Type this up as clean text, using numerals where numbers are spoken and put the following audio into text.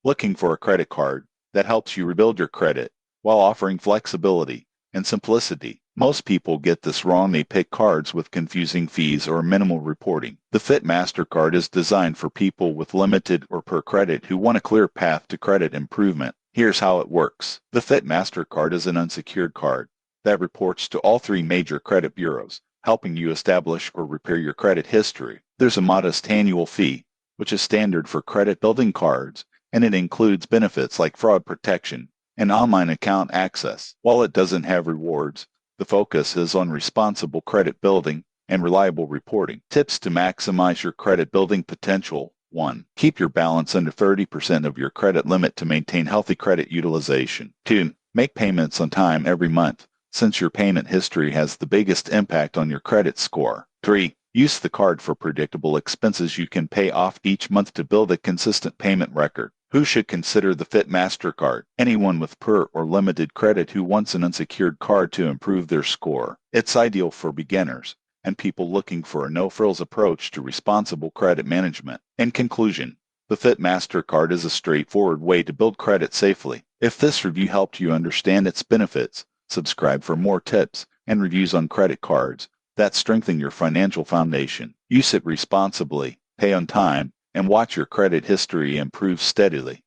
Looking for a credit card that helps you rebuild your credit while offering flexibility and simplicity. Most people get this wrong. They pick cards with confusing fees or minimal reporting. The Fit MasterCard is designed for people with limited or poor credit who want a clear path to credit improvement. Here's how it works. The Fit MasterCard is an unsecured card that reports to all three major credit bureaus, helping you establish or repair your credit history. There's a modest annual fee, which is standard for credit-building cards, and it includes benefits like fraud protection and online account access. While it doesn't have rewards, the focus is on responsible credit building and reliable reporting. Tips to maximize your credit building potential. 1. Keep your balance under 30% of your credit limit to maintain healthy credit utilization. 2. Make payments on time every month, since your payment history has the biggest impact on your credit score. 3. Use the card for predictable expenses you can pay off each month to build a consistent payment record. Who should consider the Fit MasterCard? Anyone with poor or limited credit who wants an unsecured card to improve their score. It's ideal for beginners and people looking for a no-frills approach to responsible credit management. In conclusion, the Fit MasterCard is a straightforward way to build credit safely. If this review helped you understand its benefits, subscribe for more tips and reviews on credit cards that strengthen your financial foundation. Use it responsibly, pay on time, and watch your credit history improve steadily.